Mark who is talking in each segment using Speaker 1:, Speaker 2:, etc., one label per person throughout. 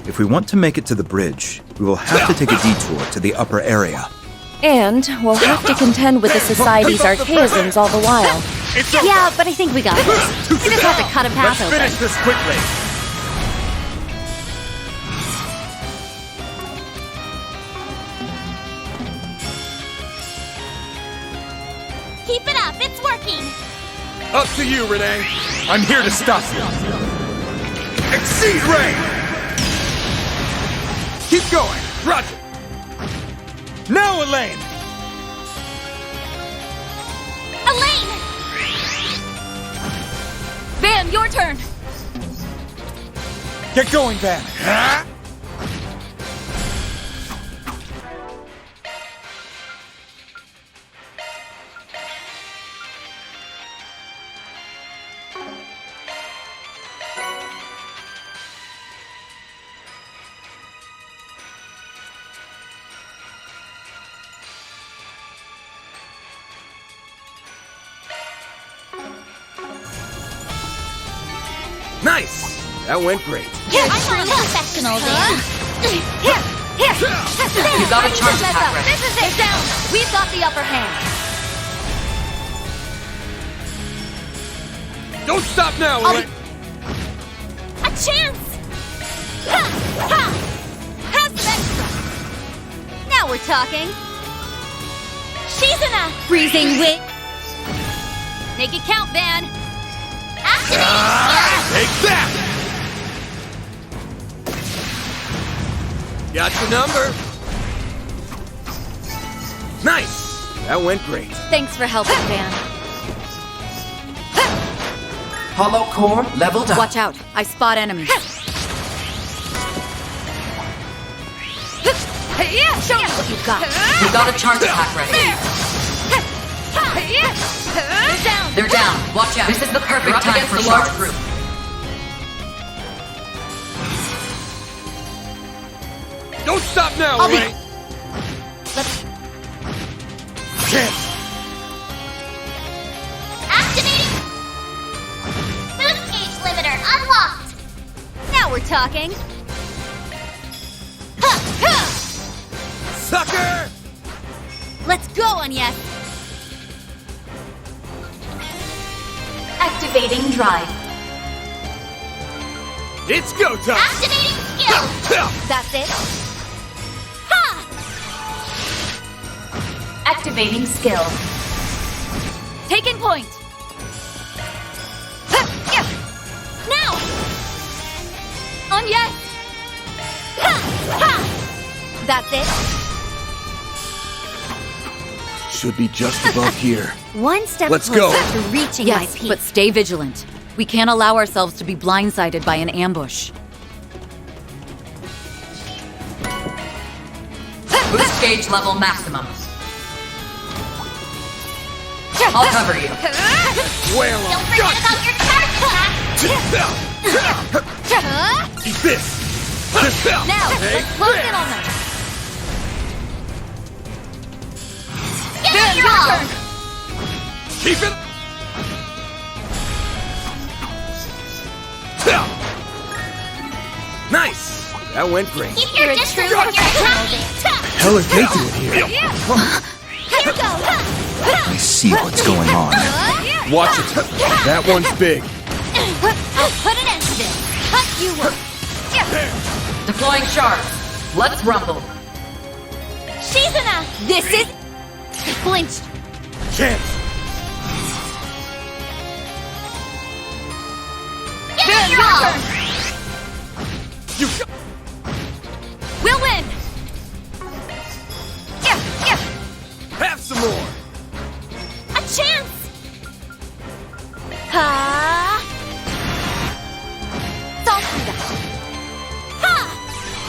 Speaker 1: If we want to make it to the bridge, we will have to take a detour to the upper area.
Speaker 2: And we'll have to contend with the Society's archaisms all the while.
Speaker 3: Yeah, but I think we got this. We just have to cut a path open.
Speaker 4: Let's finish this quickly.
Speaker 3: Keep it up, it's working.
Speaker 4: Up to you, Renee. I'm here to stop you. Exceed Ray! Keep going. Roger. Now, Elaine!
Speaker 3: Elaine! Van, your turn.
Speaker 4: Get going, Van. Huh? Nice! That went great.
Speaker 3: I'm truly professional, Van. Here!
Speaker 5: You got a charge attack ready.
Speaker 3: This is it! Down! We've got the upper hand.
Speaker 4: Don't stop now, Elaine!
Speaker 3: A chance! Ha! Ha! Have some extra! Now we're talking. She's in a freezing wind. Make it count, Van.
Speaker 4: Take that! Got your number. Nice! That went great.
Speaker 2: Thanks for helping, Van.
Speaker 5: Hollow core leveled up.
Speaker 2: Watch out. I spot enemies. Show me what you've got.
Speaker 5: You got a charge attack ready. They're down. Watch out. This is the perfect time for large group.
Speaker 4: Don't stop now,
Speaker 2: I'll be-
Speaker 4: Elaine! Chance!
Speaker 3: Activating! Boost gauge limiter unlocked! Now we're talking. Ha! Ha!
Speaker 4: Sucker!
Speaker 3: Let's go, Anya! Activating drive.
Speaker 4: It's go time!
Speaker 3: Activating skill! That's it. Ha! Activating skill. Taking point. Ha! Yeah. Now! Anya! Ha! Ha! That's it.
Speaker 4: Should be just above here.
Speaker 2: One step
Speaker 4: Let's
Speaker 2: closer
Speaker 4: go.
Speaker 2: to reaching my peak. But stay vigilant. We can't allow ourselves to be blindsided by an ambush.
Speaker 5: Boost gauge level maximum. I'll cover you.
Speaker 4: Whale on.
Speaker 3: Don't forget about your charge class!
Speaker 4: Eat this!
Speaker 3: Now, let's close in on them. Get your turn!
Speaker 4: Keep it! Nice! That went great.
Speaker 3: Keep your distance from your attack!
Speaker 4: Hell is they doing here?
Speaker 3: Here you go!
Speaker 1: Let me see what's going on.
Speaker 4: Watch it. That one's big.
Speaker 3: I'll put an end to this. Cut you up.
Speaker 5: Deploying shards. Let's rumble.
Speaker 3: She's in a... This is... Flinched.
Speaker 4: Chance!
Speaker 3: Get your turn!
Speaker 4: You
Speaker 3: We'll win!
Speaker 4: have some more!
Speaker 3: A chance! Ha! Salsa! Ha!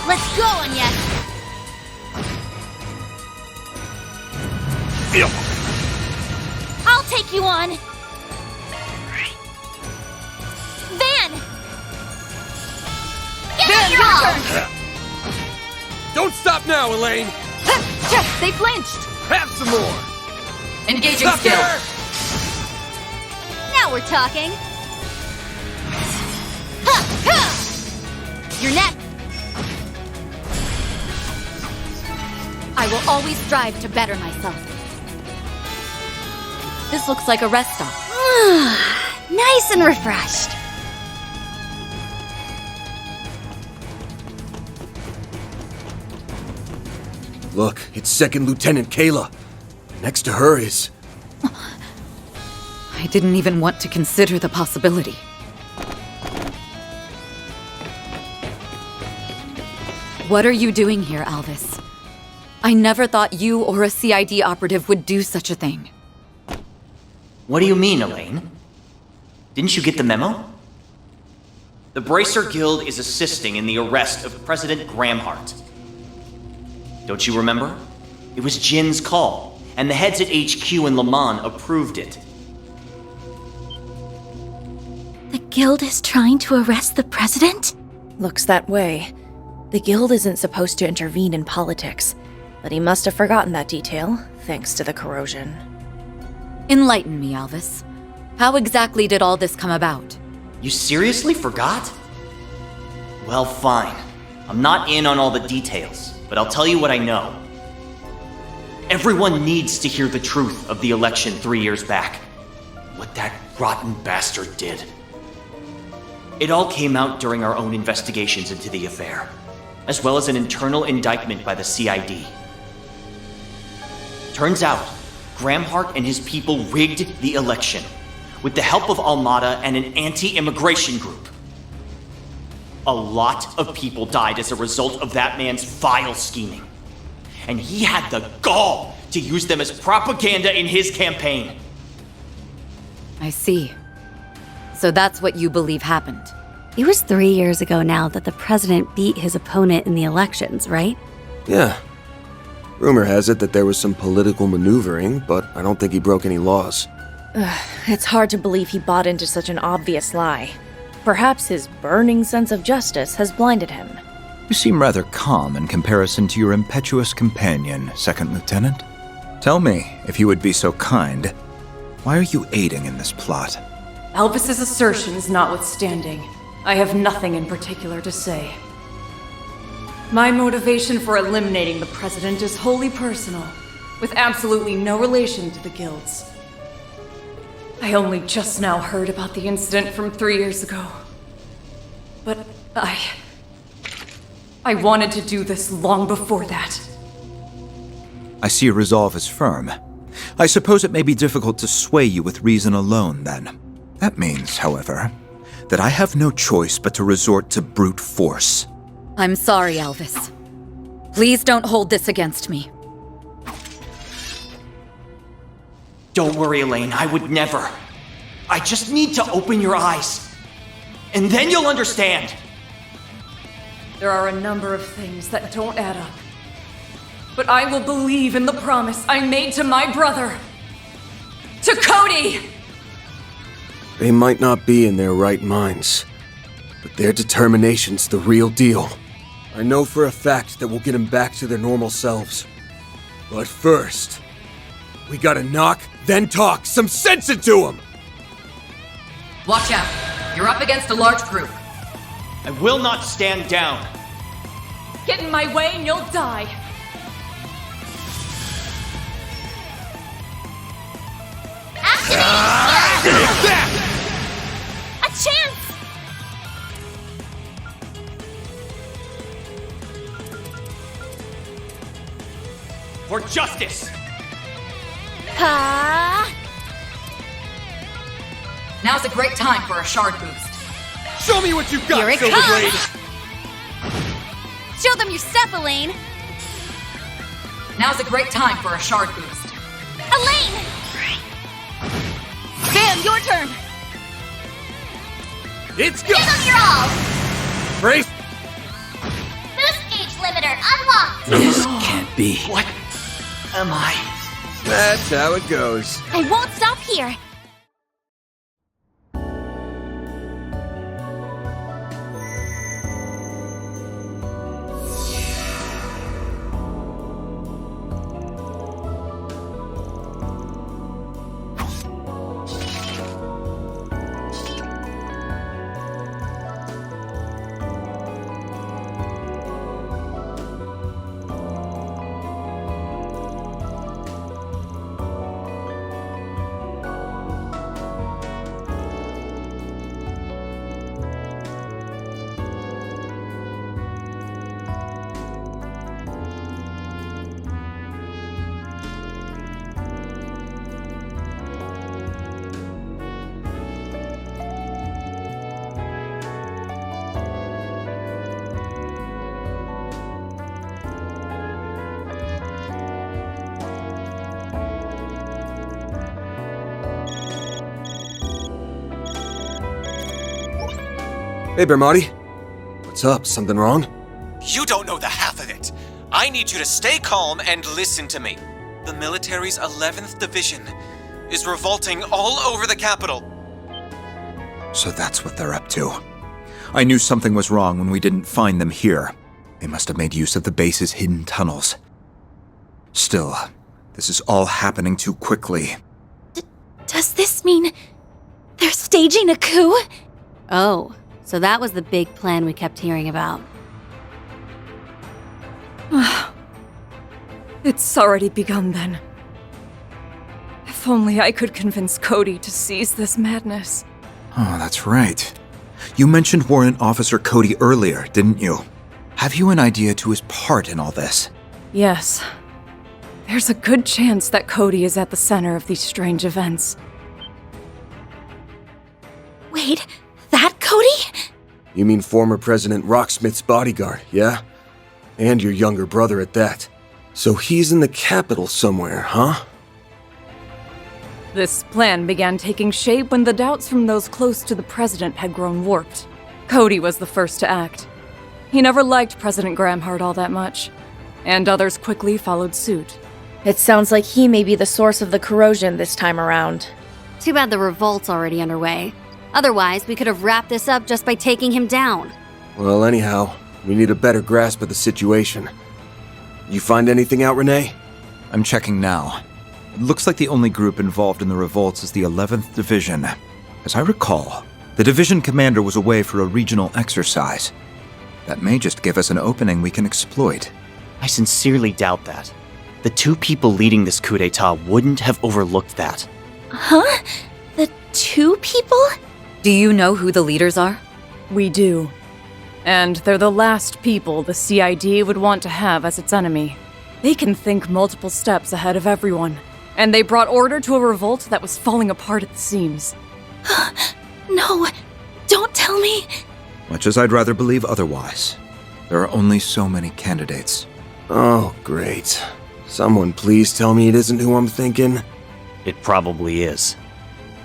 Speaker 3: Let's go, Anya! I'll take you on! Van! Get your turn!
Speaker 4: Don't stop now, Elaine!
Speaker 2: They flinched!
Speaker 4: Have some more!
Speaker 5: Engaging
Speaker 4: Sucker!
Speaker 5: skill.
Speaker 3: Now we're talking. Ha! Ha! You're next.
Speaker 2: always strive to better myself. This looks like a rest stop.
Speaker 3: Nice and refreshed.
Speaker 4: Look, it's Second Lieutenant Kayla. Next to her is...
Speaker 2: I didn't even want to consider the possibility. What are you doing here, Alvis? I never thought you or a CID operative would do such a thing.
Speaker 6: What do you mean, Elaine? Didn't you get the memo? The Bracer Guild is assisting in the arrest of President Gramhart. Don't you remember? It was Jin's call, and the heads at HQ in Le Mans approved it.
Speaker 3: The Guild is trying to arrest the president?
Speaker 7: Looks that way. The Guild isn't supposed to intervene in politics, but he must have forgotten that detail, thanks to the corrosion.
Speaker 2: Enlighten me, Alvis. How exactly did all this come about?
Speaker 6: You seriously forgot? Well, fine. I'm not in on all the details, but I'll tell you what I know. Everyone needs to hear the truth of the election 3 years back. What that rotten bastard did. It all came out during our own investigations into the affair, as well as an internal indictment by the CID. Turns out, Gramhart and his people rigged the election, with the help of Almada and an anti-immigration group. A lot of people died as a result of that man's vile scheming. And he had the gall to use them as propaganda in his campaign.
Speaker 2: I see. So that's what you believe happened.
Speaker 3: It was 3 years ago now that the president beat his opponent in the elections, right?
Speaker 4: Yeah. Rumor has it that there was some political maneuvering, but I don't think he broke any laws.
Speaker 7: It's hard to believe he bought into such an obvious lie. Perhaps his burning sense of justice has blinded him.
Speaker 8: You seem rather calm in comparison to your impetuous companion, Second Lieutenant. Tell me, if you would be so kind, why are you aiding in this plot?
Speaker 9: Alvis's assertions notwithstanding, I have nothing in particular to say. My motivation for eliminating the president is wholly personal, with absolutely no relation to the guilds. I only just now heard about the incident from 3 years ago. But I wanted to do this long before that.
Speaker 8: I see your resolve is firm. I suppose it may be difficult to sway you with reason alone, then. That means, however, that I have no choice but to resort to brute force.
Speaker 2: I'm sorry, Alvis. Please don't hold this against me.
Speaker 6: Don't worry, Elaine, I would never. I just need to open your eyes. And then you'll understand.
Speaker 9: There are a number of things that don't add up. But I will believe in the promise I made to my brother. To Cody!
Speaker 4: They might not be in their right minds, but their determination's the real deal. I know for a fact that we'll get them back to their normal selves. But first, we gotta knock, then talk some sense into them!
Speaker 5: Watch out. You're up against a large group.
Speaker 6: I will not stand down.
Speaker 9: Get in my way and you'll die.
Speaker 4: Take that!
Speaker 3: A chance!
Speaker 6: For justice!
Speaker 5: Now's a great time for a shard boost.
Speaker 4: Show me what you got,
Speaker 3: Here it
Speaker 4: Silverblade!
Speaker 3: Show them your stuff, Elaine!
Speaker 5: Now's a great time for a shard boost.
Speaker 3: Elaine! Sam, your turn!
Speaker 4: It's go!
Speaker 3: Give them your all!
Speaker 4: Brace!
Speaker 3: Boost gauge limiter unlocked!
Speaker 8: This can't be.
Speaker 6: What am I?
Speaker 4: That's how it goes.
Speaker 3: I won't stop here!
Speaker 4: Hey, Bermati. What's up? Something wrong?
Speaker 10: You don't know the half of it. I need you to stay calm and listen to me. The military's 11th Division is revolting all over the capital.
Speaker 8: So that's what they're up to. I knew something was wrong when we didn't find them here. They must have made use of the base's hidden tunnels. Still, this is all happening too quickly.
Speaker 3: Does this mean they're staging a coup?
Speaker 2: Oh, so that was the big plan we kept hearing about.
Speaker 9: It's already begun then. If only I could convince Cody to seize this madness.
Speaker 8: Oh, that's right. You mentioned Warrant Officer Cody earlier, didn't you? Have you an idea to his part in all this?
Speaker 9: Yes. There's a good chance that Cody is at the center of these strange events.
Speaker 3: Wait, that Cody?
Speaker 4: You mean former President Rocksmith's bodyguard, yeah? And your younger brother at that. So he's in the capital somewhere, huh?
Speaker 9: This plan began taking shape when the doubts from those close to the president had grown warped. Cody was the first to act. He never liked President Gramhart all that much, and others quickly followed suit.
Speaker 7: It sounds like he may be the source of the corrosion this time around.
Speaker 2: Too bad the revolt's already underway. Otherwise, we could have wrapped this up just by taking him down.
Speaker 4: Well, anyhow, we need a better grasp of the situation. You find anything out, Renee?
Speaker 8: I'm checking now. It looks like the only group involved in the revolts is the 11th Division. As I recall, the division commander was away for a regional exercise. That may just give us an opening we can exploit.
Speaker 6: I sincerely doubt that. The two people leading this coup d'etat wouldn't have overlooked that.
Speaker 3: Huh? The two people?
Speaker 2: Do you know who the leaders are?
Speaker 9: We do. And they're the last people the CID would want to have as its enemy. They can think multiple steps ahead of everyone. And they brought order to a revolt that was falling apart at the seams.
Speaker 3: No, don't tell me.
Speaker 8: Much as I'd rather believe otherwise. There are only so many candidates.
Speaker 4: Oh, great. Someone please tell me it isn't who I'm thinking.
Speaker 6: It probably is.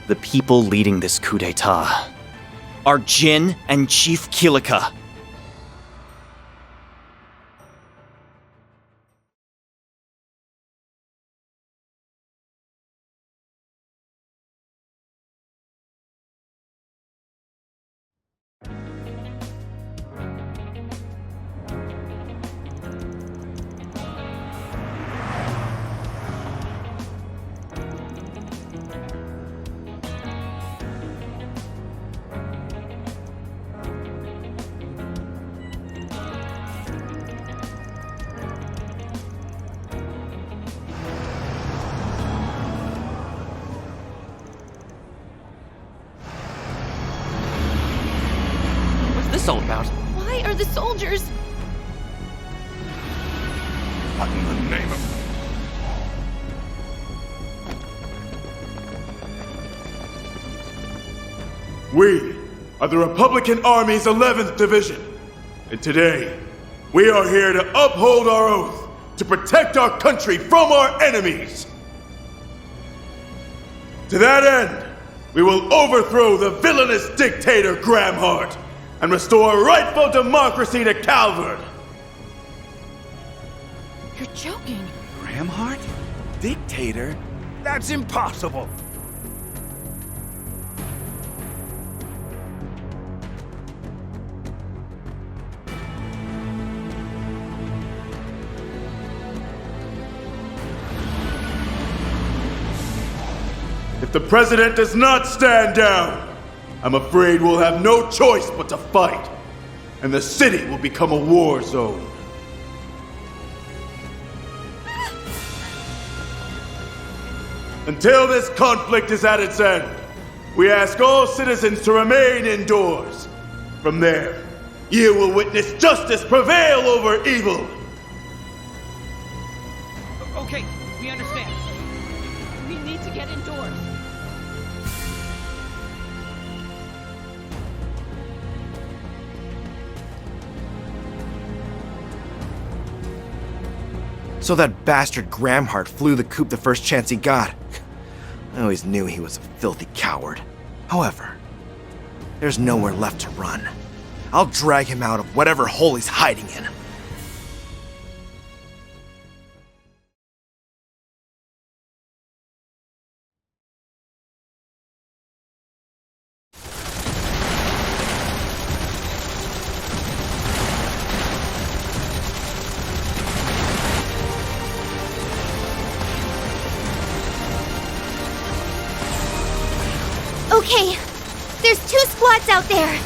Speaker 6: The people leading this coup d'etat are Jin and Chief Kilika.
Speaker 10: What's this all about?
Speaker 3: Why are the soldiers...
Speaker 10: What in the name of...
Speaker 11: We are the Republican Army's 11th Division, and today, we are here to uphold our oath to protect our country from our enemies. To that end, we will overthrow the villainous dictator Gramhart and restore rightful democracy to Calvert.
Speaker 3: You're joking.
Speaker 12: Gramhart? Dictator? That's impossible!
Speaker 11: If the president does not stand down, I'm afraid we'll have no choice but to fight, and the city will become a war zone. Until this conflict is at its end, we ask all citizens to remain indoors. From there, you will witness justice prevail over evil.
Speaker 12: Okay, we understand.
Speaker 3: We need to get indoors.
Speaker 12: So that bastard Gramhart flew the coop the first chance he got. I always knew he was a filthy coward. However, there's nowhere left to run. I'll drag him out of whatever hole he's hiding in.
Speaker 3: Okay, there's 2 squads out there.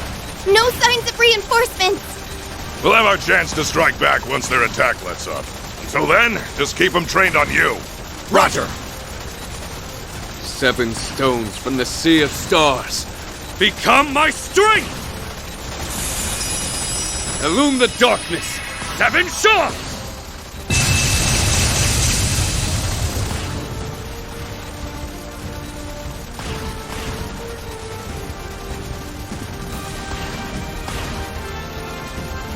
Speaker 3: No signs of reinforcements.
Speaker 11: We'll have our chance to strike back once their attack lets up. Until then, just keep them trained on you.
Speaker 12: Roger!
Speaker 13: 7 stones from the Sea of Stars. Become my strength! Illume the darkness. 7 shards!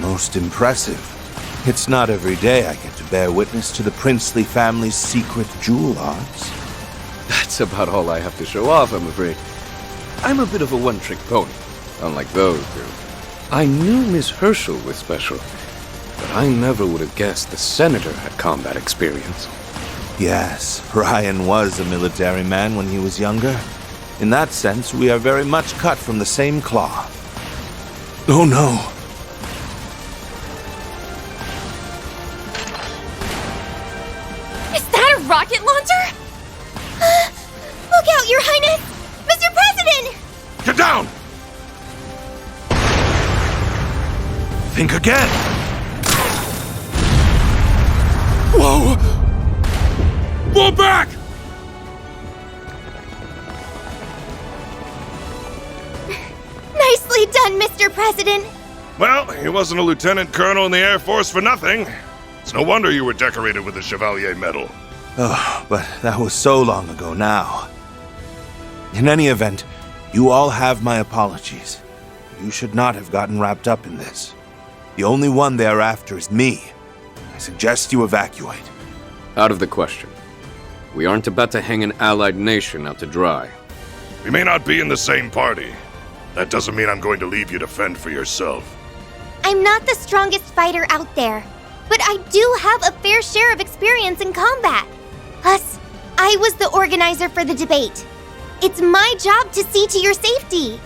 Speaker 8: Most impressive. It's not every day I get to bear witness to the princely family's secret jewel arts.
Speaker 13: That's about all I have to show off, I'm afraid. I'm a bit of a one-trick pony, unlike those two. I knew Miss Herschel was special, but I never would have guessed the Senator had combat experience.
Speaker 8: Yes, Ryan was a military man when he was younger. In that sense, we are very much cut from the same cloth. Oh no!
Speaker 3: Rocket launcher? Look out, Your Highness! Mr. President!
Speaker 11: Get down!
Speaker 8: Think again!
Speaker 13: Whoa! Fall back!
Speaker 3: Nicely done, Mr. President!
Speaker 11: Well, he wasn't a lieutenant colonel in the Air Force for nothing. It's no wonder you were decorated with the Chevalier Medal.
Speaker 8: Oh, but that was so long ago now. In any event, you all have my apologies. You should not have gotten wrapped up in this. The only one they are after is me. I suggest you evacuate.
Speaker 13: Out of the question. We aren't about to hang an allied nation out to dry.
Speaker 11: We may not be in the same party. That doesn't mean I'm going to leave you to fend for yourself.
Speaker 3: I'm not the strongest fighter out there, but I do have a fair share of experience in combat. Plus, I was the organizer for the debate. It's my job to see to your safety.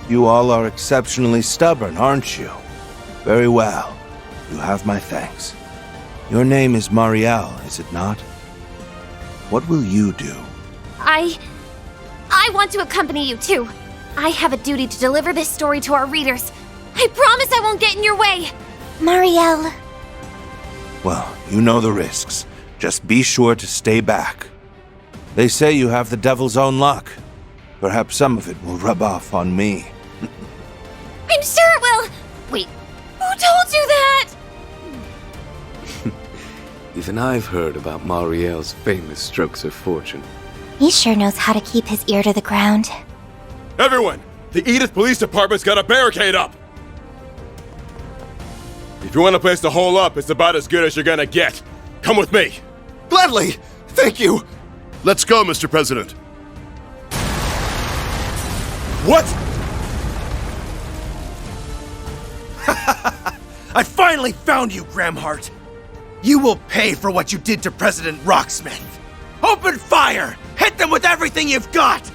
Speaker 8: You all are exceptionally stubborn, aren't you? Very well. You have my thanks. Your name is Marielle, is it not? What will you do?
Speaker 3: I want to accompany you too. I have a duty to deliver this story to our readers. I promise I won't get in your way. Marielle.
Speaker 8: Well, you know the risks. Just be sure to stay back. They say you have the devil's own luck. Perhaps some of it will rub off on me.
Speaker 3: I'm sure it will! Wait, who told you that?
Speaker 13: Even I've heard about Marielle's famous strokes of fortune.
Speaker 3: He sure knows how to keep his ear to the ground.
Speaker 13: Everyone! The Edith Police Department's got a barricade up! If you want a place to hole up, it's about as good as you're gonna get. Come with me!
Speaker 12: Gladly! Thank you!
Speaker 11: Let's go, Mr. President.
Speaker 12: What? I finally found you, Gramhart! You will pay for what you did to President Rocksmith! Open fire! Hit them with everything you've got!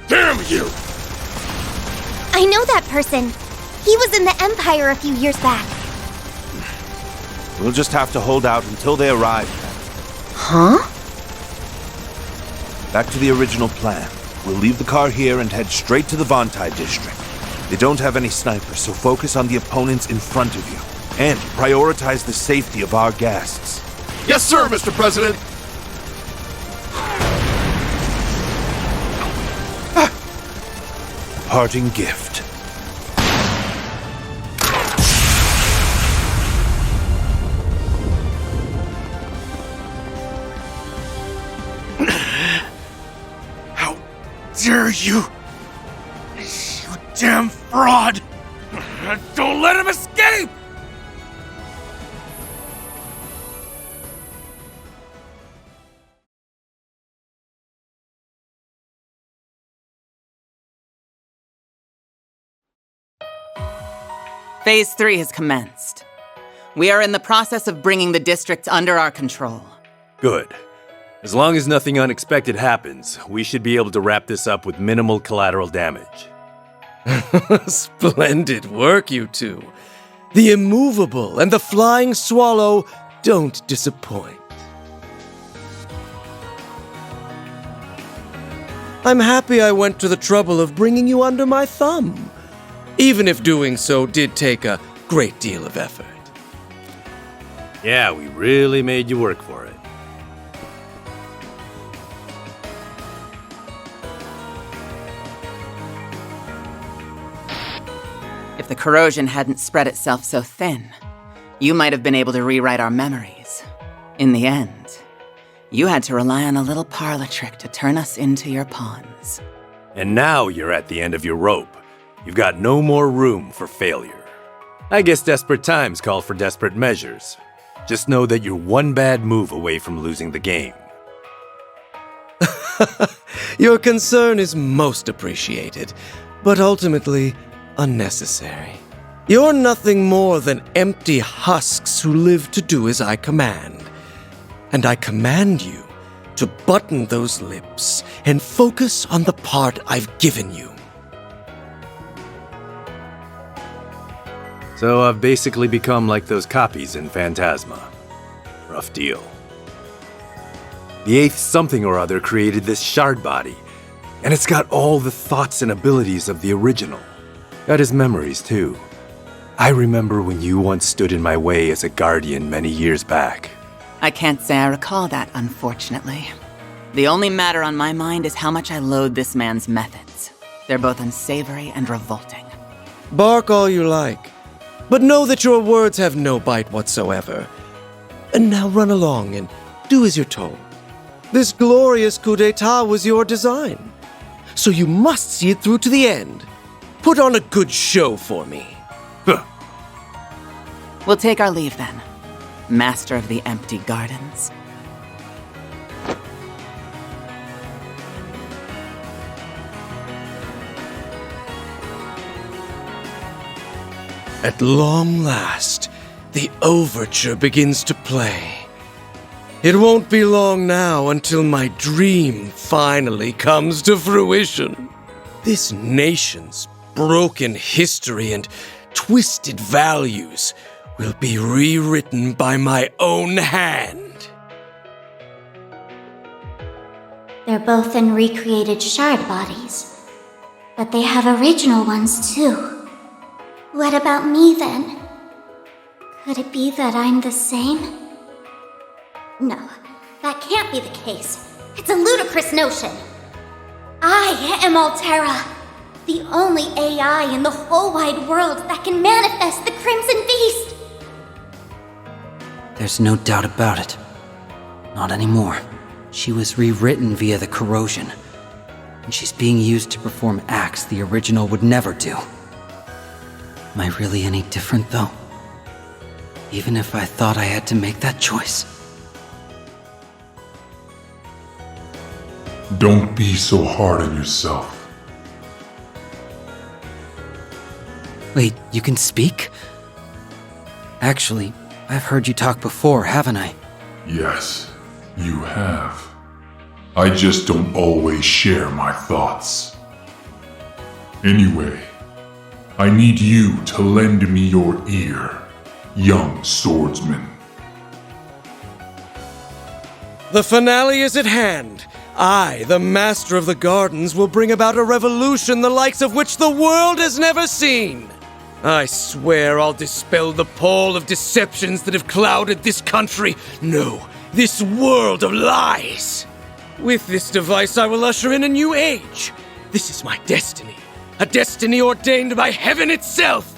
Speaker 11: Damn you!
Speaker 3: I know that person. He was in the Empire a few years back.
Speaker 8: We'll just have to hold out until they arrive.
Speaker 3: Huh?
Speaker 8: Back to the original plan. We'll leave the car here and head straight to the Vontai district. They don't have any snipers, so focus on the opponents in front of you. And prioritize the safety of our guests.
Speaker 11: Yes, sir, Mr. President!
Speaker 8: Parting gift.
Speaker 12: How dare you! You damn fraud! Don't let him escape!
Speaker 14: Phase 3 has commenced. We are in the process of bringing the districts under our control.
Speaker 15: Good. As long as nothing unexpected happens, we should be able to wrap this up with minimal collateral damage.
Speaker 12: Splendid work, you two. The immovable and the flying swallow don't disappoint. I'm happy I went to the trouble of bringing you under my thumb, even if doing so did take a great deal of effort.
Speaker 15: Yeah, we really made you work for it.
Speaker 14: If the corrosion hadn't spread itself so thin, you might have been able to rewrite our memories. In the end, you had to rely on a little parlor trick to turn us into your pawns.
Speaker 15: And now you're at the end of your rope. You've got no more room for failure. I guess desperate times call for desperate measures. Just know that you're one bad move away from losing the game.
Speaker 12: Your concern is most appreciated, but ultimately unnecessary. You're nothing more than empty husks who live to do as I command. And I command you to button those lips and focus on the part I've given you.
Speaker 15: So I've basically become like those copies in Phantasma. Rough deal. The eighth something or other created this shard body, and it's got all the thoughts and abilities of the original. Got his memories, too. I remember when you once stood in my way as a guardian many years back.
Speaker 14: I can't say I recall that, unfortunately. The only matter on my mind is how much I loathe this man's methods. They're both unsavory and revolting.
Speaker 12: Bark all you like, but know that your words have no bite whatsoever. And now run along and do as you're told. This glorious coup d'etat was your design, so you must see it through to the end. Put on a good show for me.
Speaker 14: We'll take our leave then, Master of the Empty Gardens.
Speaker 12: At long last, the overture begins to play. It won't be long now until my dream finally comes to fruition. This nation's broken history and twisted values will be rewritten by my own hand.
Speaker 16: They're both in recreated shard bodies, but they have original ones too. What about me then? Could it be that I'm the same?
Speaker 3: No, that can't be the case. It's a ludicrous notion. I am Altera, the only AI in the whole wide world that can manifest the Crimson Beast.
Speaker 17: There's no doubt about it. Not anymore. She was rewritten via the corrosion, and she's being used to perform acts the original would never do. Am I really any different, though? Even if I thought I had to make that choice.
Speaker 11: Don't be so hard on yourself.
Speaker 17: Wait, you can speak? Actually, I've heard you talk before, haven't I?
Speaker 11: Yes, you have. I just don't always share my thoughts. Anyway, I need you to lend me your ear, young swordsman.
Speaker 12: The finale is at hand. I, the Master of the Gardens, will bring about a revolution the likes of which the world has never seen. I swear I'll dispel the pall of deceptions that have clouded this country. No, this world of lies. With this device, I will usher in a new age. This is my destiny. A destiny ordained by heaven itself.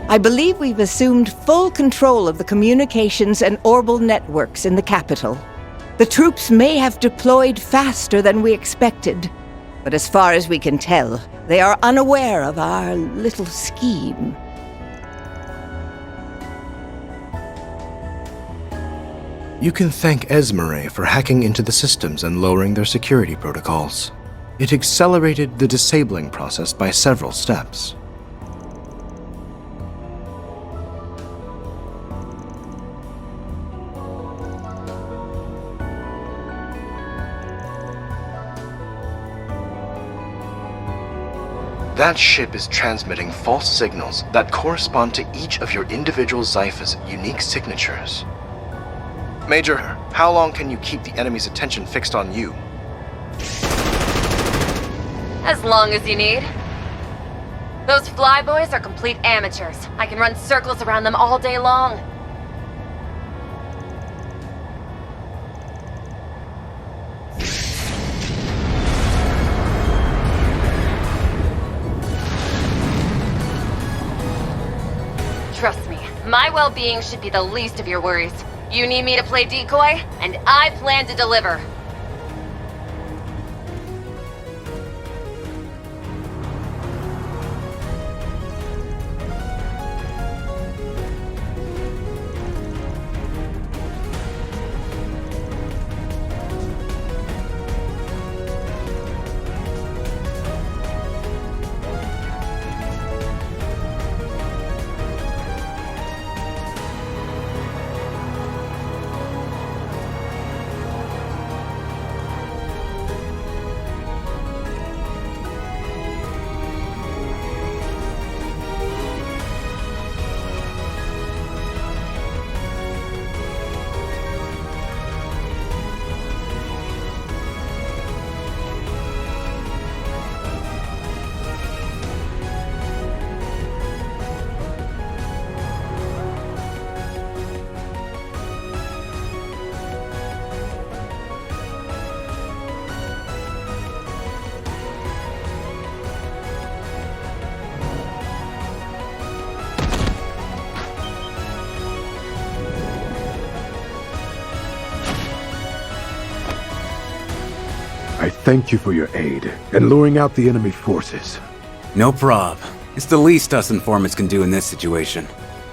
Speaker 18: I believe we've assumed full control of the communications and orbital networks in the capital. The troops may have deployed faster than we expected, but as far as we can tell, they are unaware of our little scheme.
Speaker 19: You can thank Esmere for hacking into the systems and lowering their security protocols. It accelerated the disabling process by several steps. That ship is transmitting false signals that correspond to each of your individual Zypha's unique signatures. Major, how long can you keep the enemy's attention fixed on you?
Speaker 20: As long as you need. Those flyboys are complete amateurs. I can run circles around them all day long. Trust me, my well-being should be the least of your worries. You need me to play decoy, and I plan to deliver.
Speaker 15: I thank you for your aid in luring out the enemy forces.
Speaker 17: No prob. It's the least us informants can do in this situation.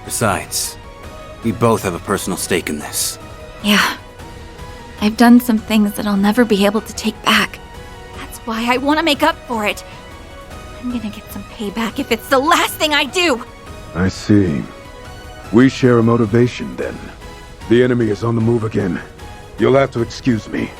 Speaker 17: Besides, we both have a personal stake in this.
Speaker 7: Yeah. I've done some things that I'll never be able to take back. That's why I want to make up for it. I'm gonna get some payback if it's the last thing I do!
Speaker 15: I see. We share a motivation, then. The enemy is on the move again. You'll have to excuse me.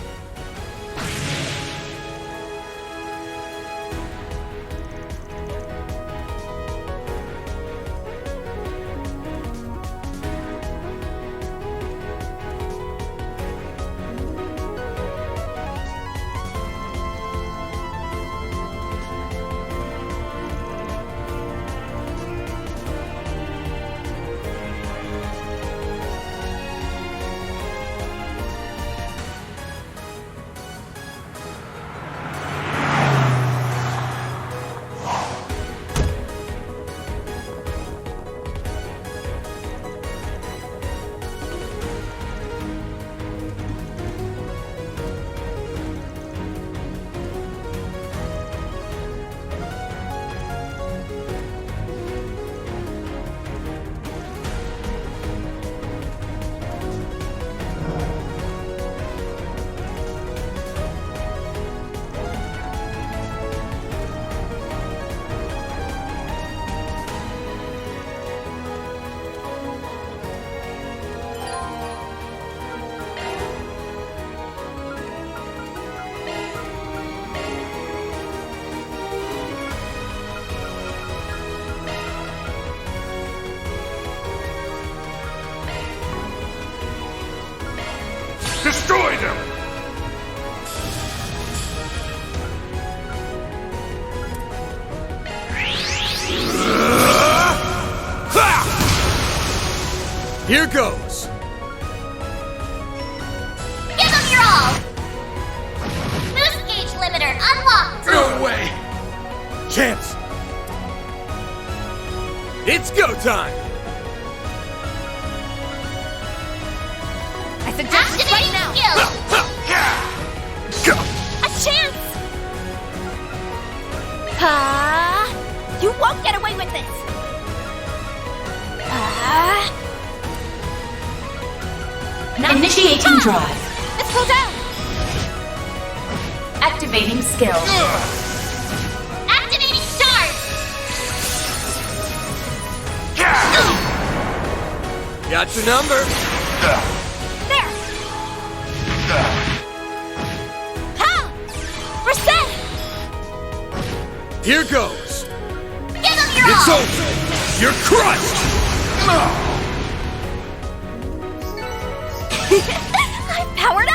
Speaker 11: Destroy them!
Speaker 12: Here goes!
Speaker 3: Give them your all! Boost gauge limiter unlocked!
Speaker 12: No way! Chance! It's go time!
Speaker 7: I suggest you fight now! A chance! You won't get away with this!
Speaker 5: Initiating drive.
Speaker 7: Let's go down!
Speaker 5: Activating skill.
Speaker 3: Activating stars!
Speaker 12: Got your number.
Speaker 7: There! Ha! Reset!
Speaker 12: Here goes.
Speaker 3: Give him your
Speaker 12: It's
Speaker 3: all!
Speaker 12: over. You're crushed.
Speaker 7: I'm powered up!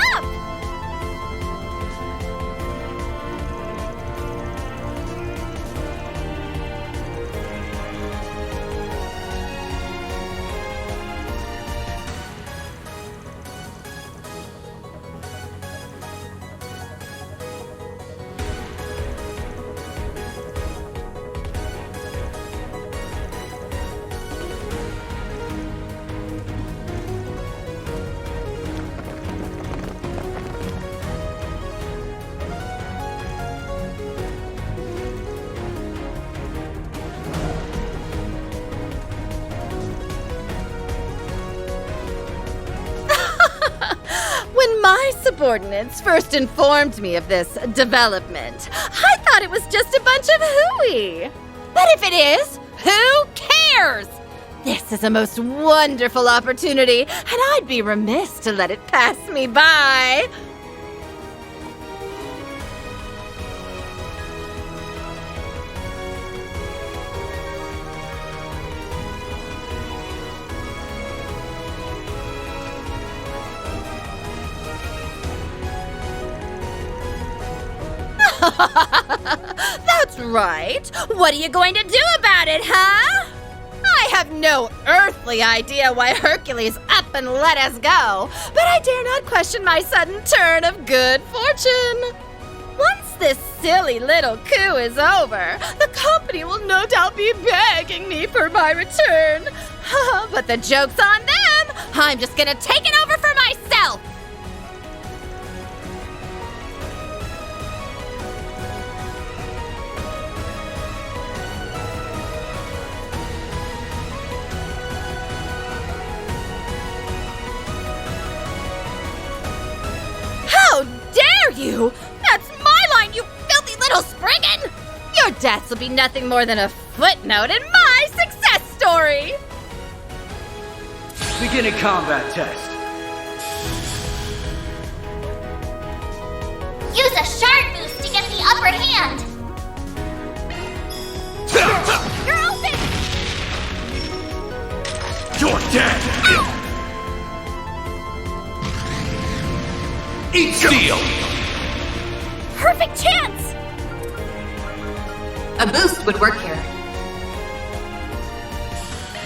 Speaker 21: When my subordinates first informed me of this development, I thought it was just a bunch of hooey. But if it is, who cares? This is a most wonderful opportunity, and I'd be remiss to let it pass me by. That's right. What are you going to do about it, huh? I have no earthly idea why Hercules up and let us go, but I dare not question my sudden turn of good fortune. Once this silly little coup is over, the company will no doubt be begging me for my return. But the joke's on them. I'm just gonna take it over for myself. How dare you! That's my line, you filthy little spriggan! Your deaths will be nothing more than a footnote in my success story!
Speaker 22: Beginning combat test.
Speaker 3: Use a shard boost to get the upper hand!
Speaker 7: You're open!
Speaker 22: You're dead! Eat steel!
Speaker 7: Perfect chance!
Speaker 5: A boost would work here.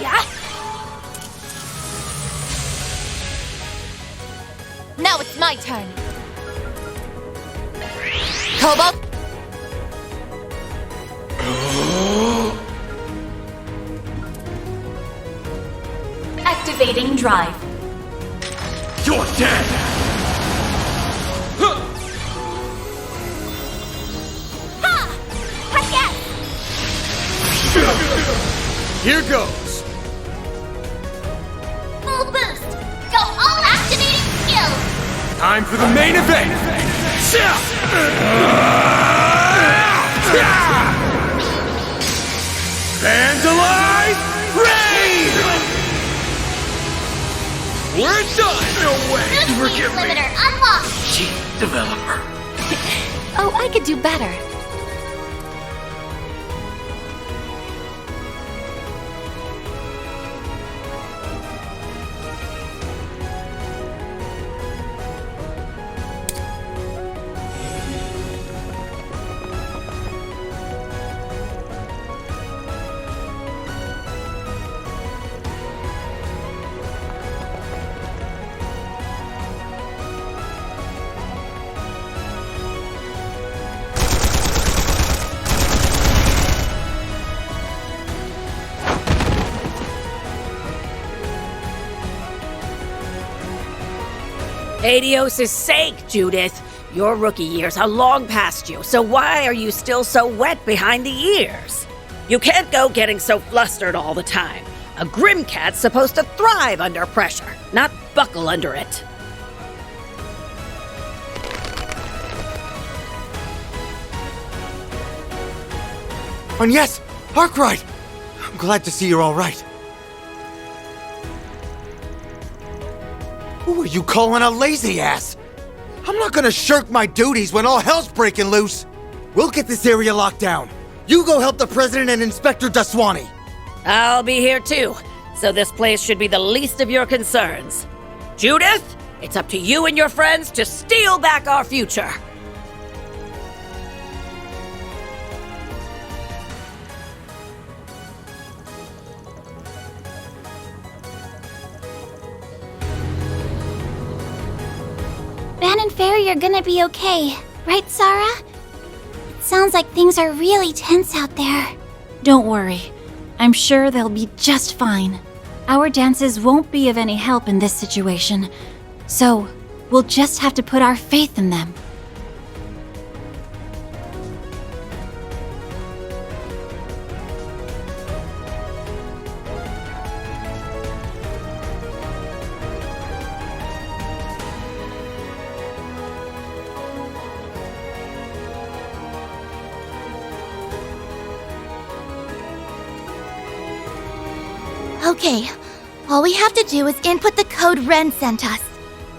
Speaker 7: Yeah? Now it's my turn. Cobalt!
Speaker 5: Activating drive.
Speaker 22: You're dead!
Speaker 12: Here goes.
Speaker 3: Full boost! Go all activating skills!
Speaker 12: Time for the main event. Vandalize Rain! We're done! No way!
Speaker 3: New speed limiter unlocked!
Speaker 22: Chief developer.
Speaker 7: Oh, I could do better.
Speaker 1: Adios' sake, Judith. Your rookie years are long past you, so why are you still so wet behind the ears? You can't go getting so flustered all the time. A Grimcat's supposed to thrive under pressure, not buckle under it.
Speaker 2: And yes, Arkwright! I'm glad to see you're all right. Who are you calling a lazy ass? I'm not gonna shirk my duties when all hell's breaking loose. We'll get this area locked down. You go help the President and Inspector Daswani.
Speaker 1: I'll be here too, so this place should be the least of your concerns. Judith, it's up to you and your friends to steal back our future.
Speaker 16: Van and Fairy are gonna be okay, right, Sarah? It sounds like things are really tense out there.
Speaker 7: Don't worry. I'm sure they'll be just fine. Our dances won't be of any help in this situation, so we'll just have to put our faith in them.
Speaker 3: Okay, all we have to do is input the code Ren sent us.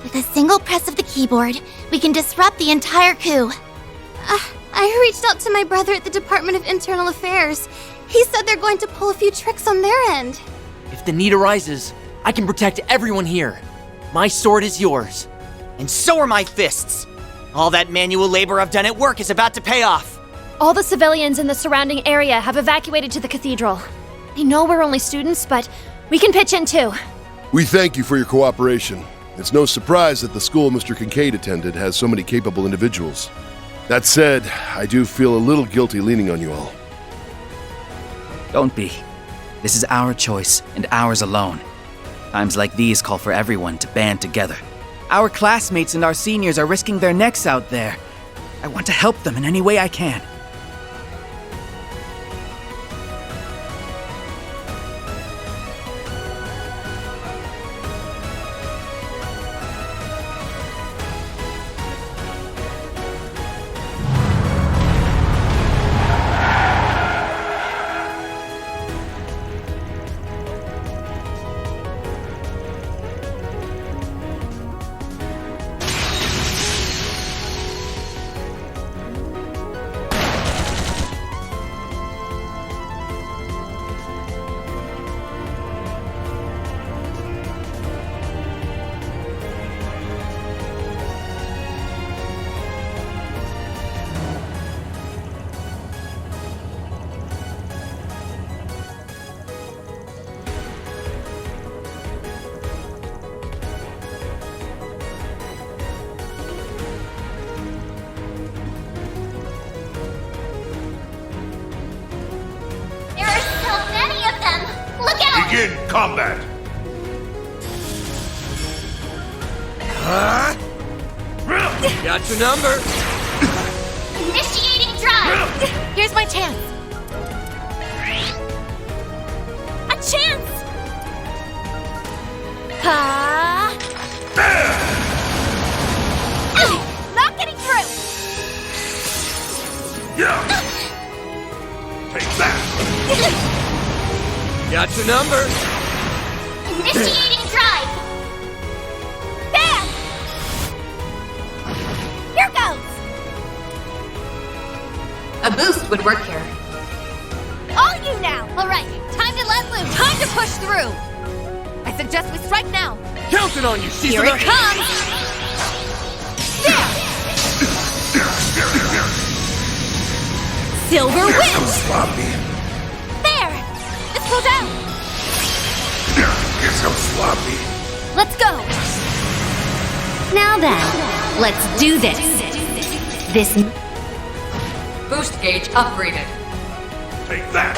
Speaker 3: With a single press of the keyboard, we can disrupt the entire coup. I reached out to my brother at the Department of Internal Affairs. He said they're going to pull a few tricks on their end.
Speaker 23: If the need arises, I can protect everyone here. My sword is yours.
Speaker 6: And so are my fists. All that manual labor I've done at work is about to pay off.
Speaker 24: All the civilians in the surrounding area have evacuated to the cathedral. I know we're only students, but we can pitch in too.
Speaker 25: We thank you for your cooperation. It's no surprise that the school Mr. Kincaid attended has so many capable individuals. That said, I do feel a little guilty leaning on you all.
Speaker 17: Don't be. This is our choice, and ours alone. Times like these call for everyone to band together. Our classmates and our seniors are risking their necks out there. I want to help them in any way I can.
Speaker 22: Begin combat!
Speaker 12: Got your number.
Speaker 3: Initiating drive! Here's my chance. A chance! Not getting through!
Speaker 22: Yeah! Take that!
Speaker 12: Got your number.
Speaker 3: Initiating drive! Bam! Here goes!
Speaker 5: A boost would work here.
Speaker 3: All you now! Alright, time to let loose! Time to push through! I suggest we strike now!
Speaker 12: Counting on you, Caesar!
Speaker 3: Here it comes! There! Silver wins!
Speaker 22: Sloppy.
Speaker 3: There! Let's go down!
Speaker 22: You're so sloppy.
Speaker 3: Let's go!
Speaker 20: Now then, let's do this. This
Speaker 5: Boost gauge upgraded.
Speaker 22: Take that.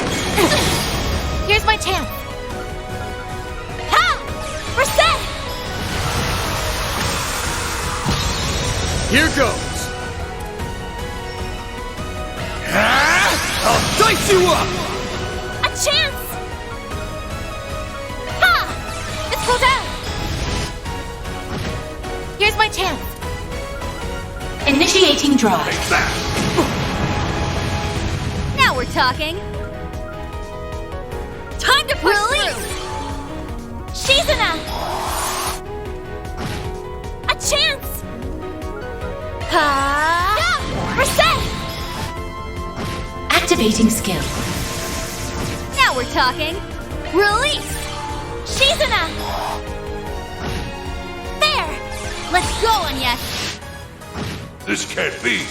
Speaker 3: Here's my chance. Ha! We're set!
Speaker 12: Here goes! I'll dice you up!
Speaker 21: A chance! Ha! Let's go down! Here's my chance.
Speaker 5: Initiating drive.
Speaker 21: Now we're talking. Time to push through. Shizuna! A chance! Ha! Reset!
Speaker 5: Activating skill.
Speaker 21: Now we're talking. Release! Shizuna! There! Let's go, Agnes!
Speaker 22: This can't be.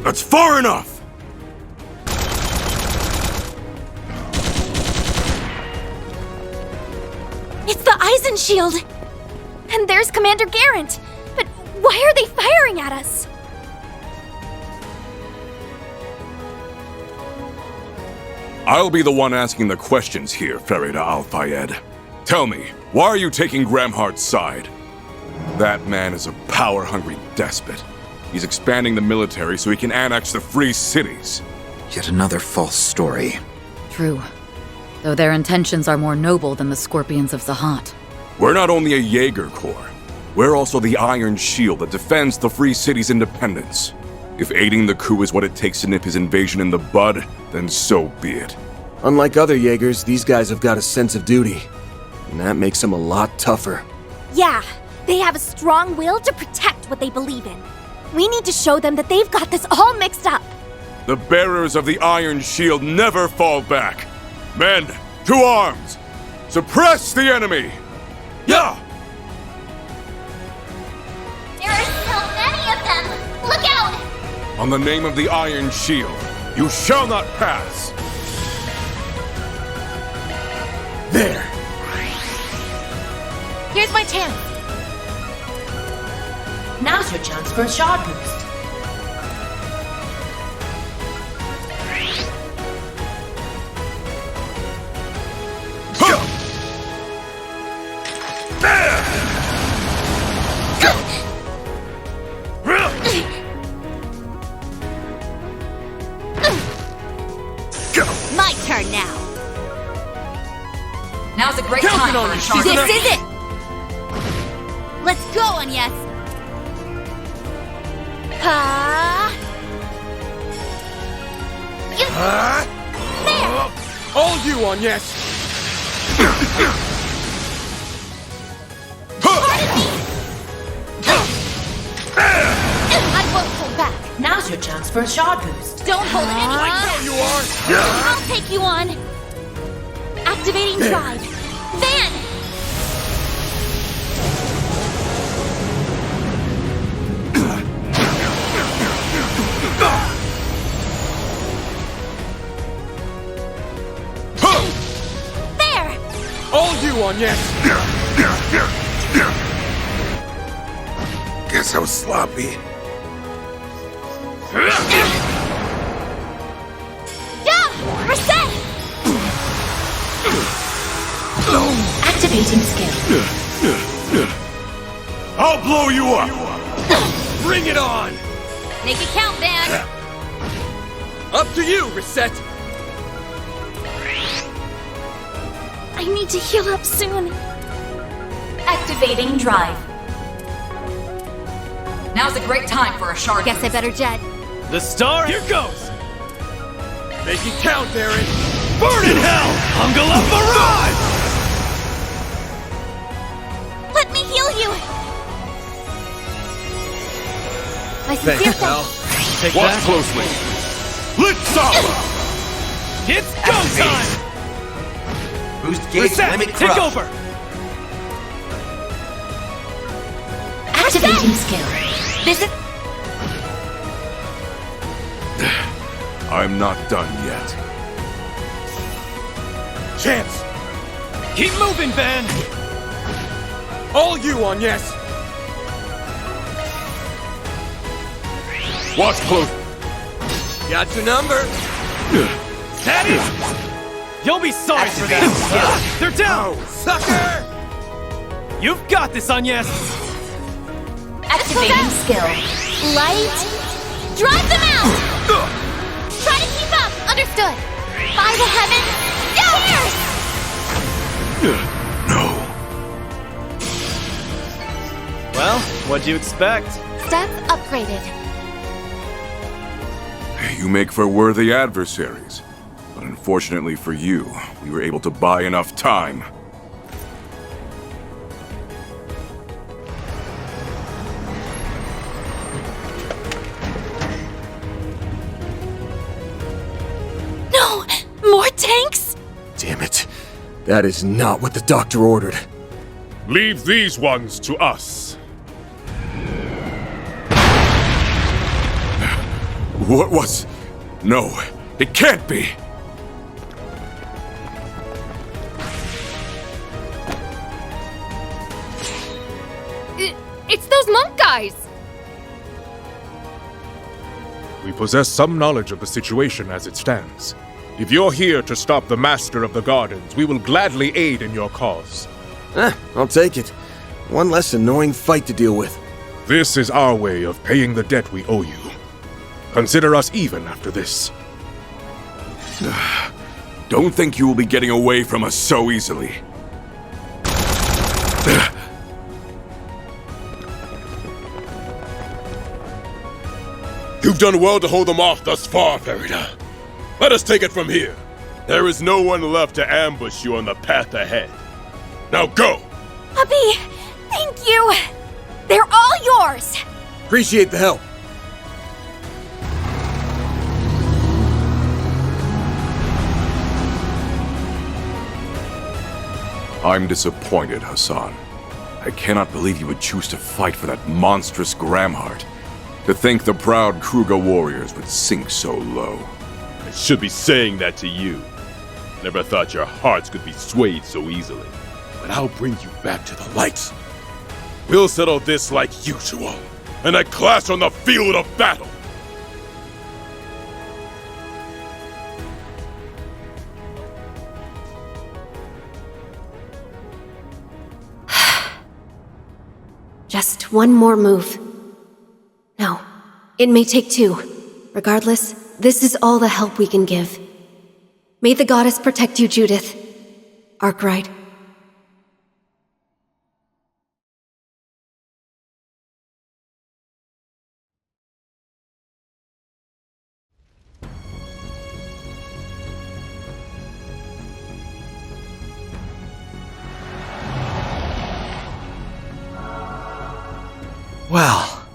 Speaker 12: That's far enough!
Speaker 21: It's the Eisen Shield! And there's Commander Garant! But why are they firing at us?
Speaker 4: I'll be the one asking the questions here, Farida Al-Fayed. Tell me, why are you taking Gramhart's side? That man is a power-hungry despot. He's expanding the military so he can annex the free cities.
Speaker 8: Yet another false story.
Speaker 5: True. Though their intentions are more noble than the Scorpions of Zahat.
Speaker 4: We're not only a Jaeger Corps. We're also the Iron Shield that defends the free city's independence. If aiding the coup is what it takes to nip his invasion in the bud, then so be it.
Speaker 12: Unlike other Jaegers, these guys have got a sense of duty. And that makes them a lot tougher.
Speaker 21: Yeah, they have a strong will to protect what they believe in. We need to show them that they've got this all mixed up.
Speaker 4: The bearers of the Iron Shield never fall back. Men, to arms! Suppress the enemy! Yeah!
Speaker 3: There are so many of them! Look out!
Speaker 4: On the name of the Iron Shield, you shall not pass!
Speaker 12: There!
Speaker 21: Here's my chance.
Speaker 5: Now's your chance for a shard boost.
Speaker 21: My turn now.
Speaker 5: Now's a great time for a shard
Speaker 21: This
Speaker 5: boost.
Speaker 21: is it! Let's go, Agnes! Ha! There!
Speaker 12: All you, Agnes!
Speaker 21: I won't hold back.
Speaker 5: Now's your chance for a shard boost.
Speaker 21: Don't hold anyone.
Speaker 12: I know you are!
Speaker 21: I'll take you on. Activating drive. Van! There!
Speaker 12: All you, Agnes!
Speaker 22: Guess I was sloppy.
Speaker 21: Yeah! Reset!
Speaker 5: Activating skill.
Speaker 22: I'll blow you up!
Speaker 12: Bring it on!
Speaker 21: Make it count, Van!
Speaker 12: Up to you, Reset!
Speaker 21: I need to heal up soon.
Speaker 5: Activating drive. Now's a great time for a shard
Speaker 21: Guess I better jet.
Speaker 12: The star, here goes! Make it count, Aaron! Burn in hell! Ungala Barrage!
Speaker 21: Let me heal you! My sincere
Speaker 12: Thanks, pal.
Speaker 21: thanks.
Speaker 12: Take
Speaker 4: Watch
Speaker 12: that.
Speaker 4: closely. Let's up!
Speaker 12: It's go time!
Speaker 2: Boost gauge
Speaker 12: Reset!
Speaker 2: limit
Speaker 12: Take
Speaker 2: crush.
Speaker 12: over!
Speaker 5: Activating skill.
Speaker 21: This is...
Speaker 4: I'm not done yet.
Speaker 12: Chance! Keep moving, Van! All you on, yes!
Speaker 4: Watch close.
Speaker 12: Got your number.
Speaker 9: Steady! You'll be sorry for that. They're down!
Speaker 12: Sucker!
Speaker 9: You've got this, Agnes!
Speaker 21: Activating skill.
Speaker 3: Light. Drive them out! Try to keep up! Understood! By the heavens! Here!
Speaker 4: No.
Speaker 9: Well, what'd you expect?
Speaker 3: Stats upgraded.
Speaker 4: You make for worthy adversaries. But unfortunately for you, we were able to buy enough time.
Speaker 7: No! More tanks?
Speaker 2: Damn it. That is not what the doctor ordered.
Speaker 22: Leave these ones to us.
Speaker 4: What was... No, it can't be!
Speaker 21: It's those monk guys!
Speaker 22: We possess some knowledge of the situation as it stands. If you're here to stop the Master of the Gardens, we will gladly aid in your cause.
Speaker 2: I'll take it. One less annoying fight to deal with.
Speaker 22: This is our way of paying the debt we owe you. Consider us even after this.
Speaker 4: Don't think you will be getting away from us so easily.
Speaker 22: You've done well to hold them off thus far, Farida. Let us take it from here. There is no one left to ambush you on the path ahead. Now go!
Speaker 7: Puppy, thank you! They're all yours!
Speaker 2: Appreciate the help.
Speaker 4: I'm disappointed, Hassan. I cannot believe you would choose to fight for that monstrous Gramhart. To think the proud Kruger warriors would sink so low.
Speaker 10: I should be saying that to you. Never thought your hearts could be swayed so easily. But I'll bring you back to the light. We'll settle this like usual, in a clash on the field of battle.
Speaker 24: Just one more move. No, it may take two. Regardless, this is all the help we can give. May the goddess protect you, Judith. Arkwright.
Speaker 2: Well,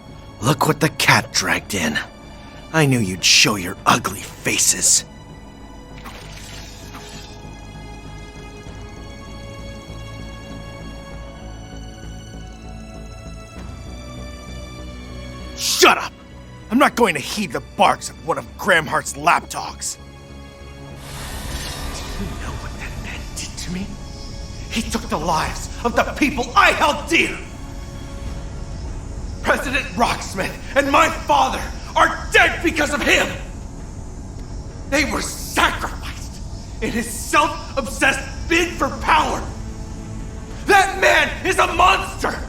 Speaker 2: look what the cat dragged in. I knew you'd show your ugly faces. Shut up! I'm not going to heed the barks of one of Gramhart's lapdogs. Do you know what that man did to me? He took the lives of the people I held dear! President Rocksmith and my father are dead because of him! They were sacrificed in his self-obsessed bid for power! That man is a monster!